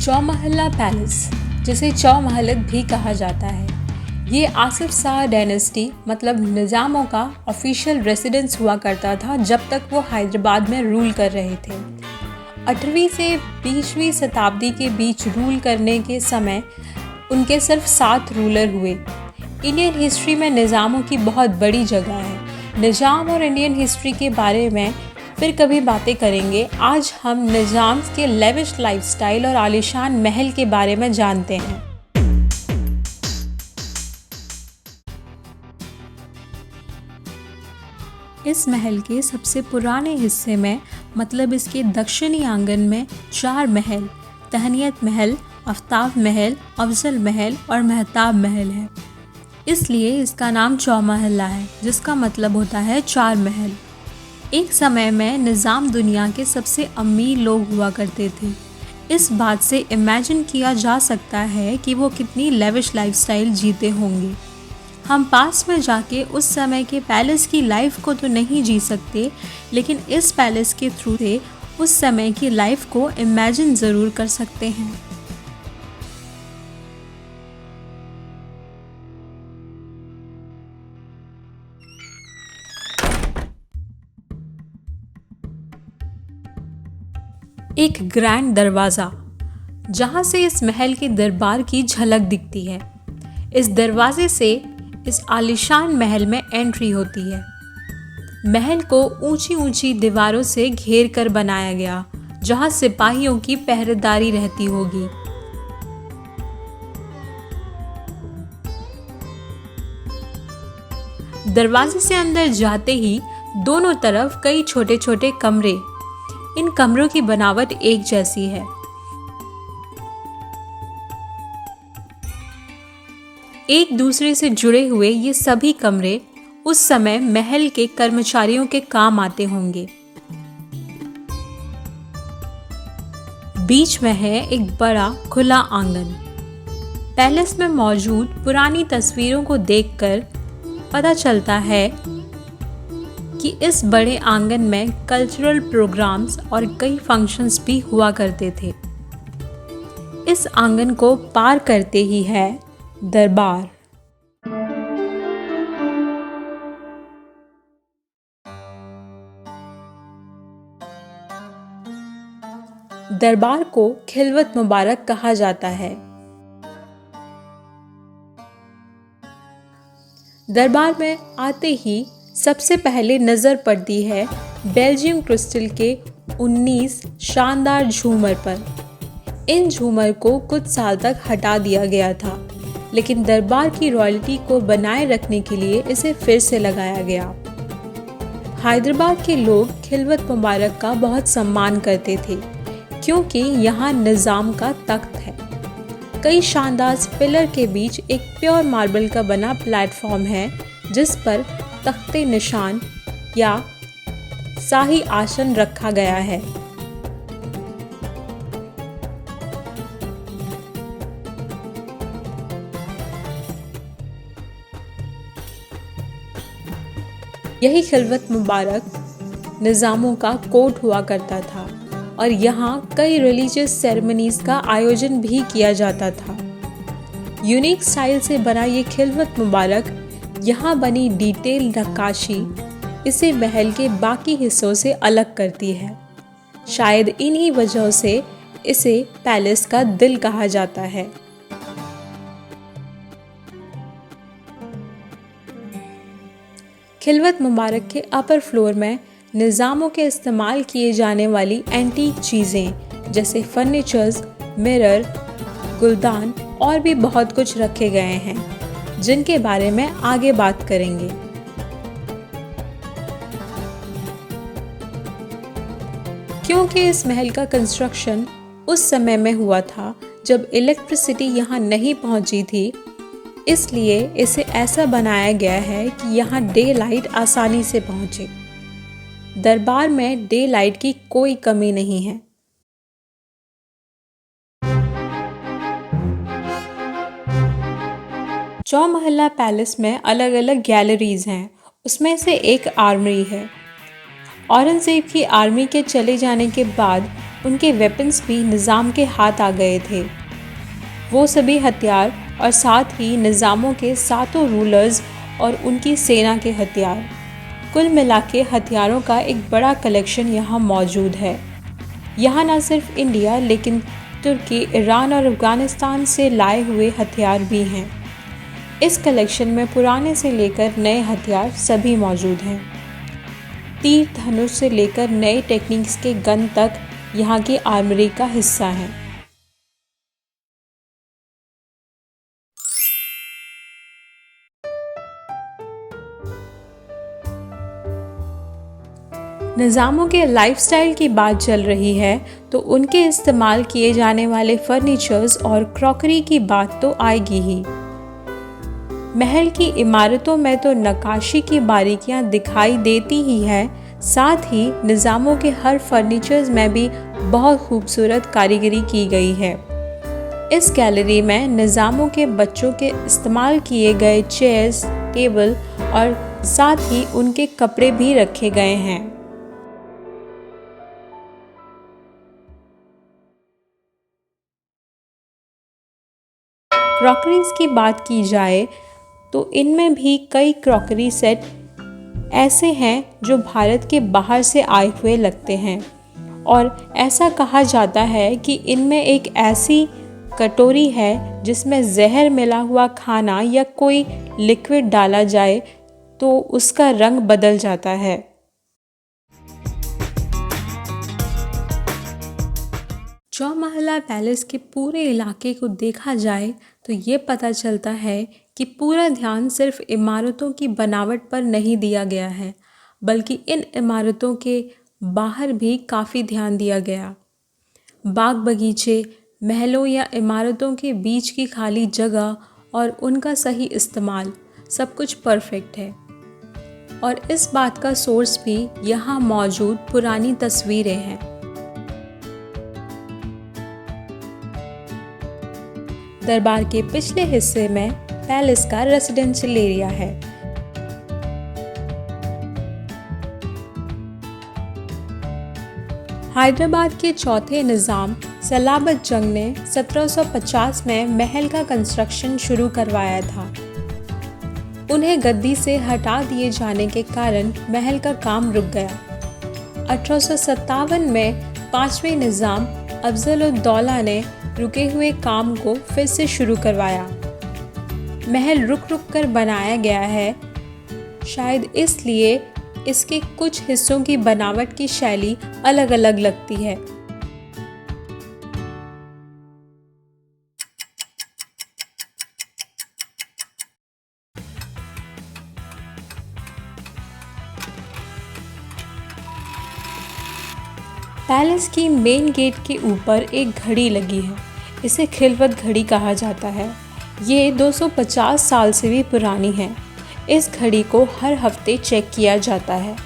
चौमहल्ला palace, जिसे चौमहलत भी कहा जाता है, ये आसिफ शाह डायनेस्टी मतलब निज़ामों का ऑफिशियल रेसिडेंस हुआ करता था जब तक वो हैदराबाद में रूल कर रहे थे। 8वीं से 20वीं शताब्दी के बीच रूल करने के समय उनके सिर्फ 7 रूलर हुए। इंडियन हिस्ट्री में निज़ामों की बहुत बड़ी जगह है। निज़ाम और इंडियन हिस्ट्री के बारे में फिर कभी बातें करेंगे। आज हम निज़ाम के लेविश लाइफस्टाइल और आलीशान महल के बारे में जानते हैं। इस महल के सबसे पुराने हिस्से में मतलब इसके दक्षिणी आंगन में 4 महल तहनीत महल, आफ्ताब महल, अफजल महल और महताब महल है। इसलिए इसका नाम चौमहल्ला है, जिसका मतलब होता है 4 महल। एक समय में निज़ाम दुनिया के सबसे अमीर लोग हुआ करते थे। इस बात से इमेजिन किया जा सकता है कि वो कितनी लेविश लाइफस्टाइल जीते होंगे। हम पास में जाके उस समय के पैलेस की लाइफ को तो नहीं जी सकते, लेकिन इस पैलेस के थ्रू से उस समय की लाइफ को इमेजिन ज़रूर कर सकते हैं। एक ग्रैंड दरवाज़ा, जहाँ से इस महल के दरबार की झलक दिखती है। इस दरवाजे से इस आलीशान महल में एंट्री होती है। महल को ऊंची ऊंची दीवारों से घेर कर बनाया गया, जहाँ सिपाहियों की पहरेदारी रहती होगी। दरवाजे से अंदर जाते ही दोनों तरफ कई छोटे छोटे कमरे। इन कमरों की बनावट एक जैसी है। एक दूसरे से जुड़े हुए ये सभी कमरे उस समय महल के कर्मचारियों के काम आते होंगे। बीच में है एक बड़ा खुला आंगन। पैलेस में मौजूद पुरानी तस्वीरों को देखकर पता चलता है कि इस बड़े आंगन में कल्चरल प्रोग्राम्स और कई फंक्शंस भी हुआ करते थे। इस आंगन को पार करते ही है दरबार। दरबार को खिलवत मुबारक कहा जाता है। दरबार में आते ही सबसे पहले नज़र पड़ती है बेल्जियम क्रिस्टल के 19 शानदार झूमर पर। इन झूमर को कुछ साल तक हटा दिया गया था, लेकिन दरबार की रॉयल्टी को बनाए रखने के लिए इसे फिर से लगाया गया। हैदराबाद के लोग खिलवत मुबारक का बहुत सम्मान करते थे, क्योंकि यहाँ निज़ाम का तख्त है। कई शानदार पिलर के बीच एक प्योर मार्बल का बना प्लेटफॉर्म है, जिस पर तख्ते निशान या शाही आसन रखा गया है। यही खिलवत मुबारक निज़ामों का कोर्ट हुआ करता था और यहाँ कई रिलीजियस सेरेमनीज का आयोजन भी किया जाता था। यूनिक स्टाइल से बना ये खिलवत मुबारक यहाँ बनी डिटेल नक्काशी इसे महल के बाकी हिस्सों से अलग करती है। शायद इन्हीं वजहों से इसे पैलेस का दिल कहा जाता है। खिलवत मुबारक के अपर फ्लोर में निज़ामों के इस्तेमाल किए जाने वाली एंटीक चीज़ें जैसे फर्नीचर्स, मिरर, गुलदान और भी बहुत कुछ रखे गए हैं, जिनके बारे में आगे बात करेंगे। क्योंकि इस महल का कंस्ट्रक्शन उस समय में हुआ था जब इलेक्ट्रिसिटी यहाँ नहीं पहुँची थी, इसलिए इसे ऐसा बनाया गया है कि यहाँ डे लाइट आसानी से पहुँचे। दरबार में डे लाइट की कोई कमी नहीं है। चौमहल्ला पैलेस में अलग अलग गैलरीज हैं। उसमें से एक आर्मरी है। औरंगज़ेब की आर्मी के चले जाने के बाद उनके वेपन्स भी निज़ाम के हाथ आ गए थे। वो सभी हथियार और साथ ही निज़ामों के सातों रूलर्स और उनकी सेना के हथियार, कुल मिला के हथियारों का एक बड़ा कलेक्शन यहाँ मौजूद है। यहाँ न सिर्फ इंडिया लेकिन तुर्की, ईरान और अफ़गानिस्तान से लाए हुए हथियार भी हैं। इस कलेक्शन में पुराने से लेकर नए हथियार सभी मौजूद हैं। तीर धनुष से लेकर नए टेक्निक्स के गन तक यहाँ की आर्मरी का हिस्सा हैं। निज़ामों के लाइफस्टाइल की बात चल रही है तो उनके इस्तेमाल किए जाने वाले फर्नीचर्स और क्रॉकरी की बात तो आएगी ही। महल की इमारतों में तो नक्काशी की बारीकियां दिखाई देती ही है, साथ ही निज़ामों के हर फर्नीचर्स में भी बहुत खूबसूरत कारीगरी की गई है। इस गैलरी में निज़ामों के बच्चों के इस्तेमाल किए गए चेयर्स, टेबल और साथ ही उनके कपड़े भी रखे गए हैं। क्रॉकरीज की बात की जाए तो इनमें भी कई क्रॉकरी सेट ऐसे हैं जो भारत के बाहर से आए हुए लगते हैं और ऐसा कहा जाता है कि इनमें एक ऐसी कटोरी है जिसमें जहर मिला हुआ खाना या कोई लिक्विड डाला जाए तो उसका रंग बदल जाता है। चौमहला पैलेस के पूरे इलाके को देखा जाए तो ये पता चलता है कि पूरा ध्यान सिर्फ इमारतों की बनावट पर नहीं दिया गया है, बल्कि इन इमारतों के बाहर भी काफ़ी ध्यान दिया गया। बाग बगीचे, महलों या इमारतों के बीच की खाली जगह और उनका सही इस्तेमाल, सब कुछ परफेक्ट है। और इस बात का सोर्स भी यहाँ मौजूद पुरानी तस्वीरें हैं। दरबार के पिछले हिस्से में पैलेस का रेसिडेंशियल एरिया है। हैदराबाद के चौथे निज़ाम सलाबत जंग ने 1750 में महल का कंस्ट्रक्शन शुरू करवाया था। उन्हें गद्दी से हटा दिए जाने के कारण महल का काम रुक गया। 1857 में पांचवें निज़ाम अफजल उद दौला ने रुके हुए काम को फिर से शुरू करवाया। महल रुक रुक कर बनाया गया है, शायद इसलिए इसके कुछ हिस्सों की बनावट की शैली अलग अलग लगती है। पैलेस की मेन गेट के ऊपर एक घड़ी लगी है। इसे खिलवत घड़ी कहा जाता है। ये 250 साल से भी पुरानी है। इस घड़ी को हर हफ्ते चेक किया जाता है।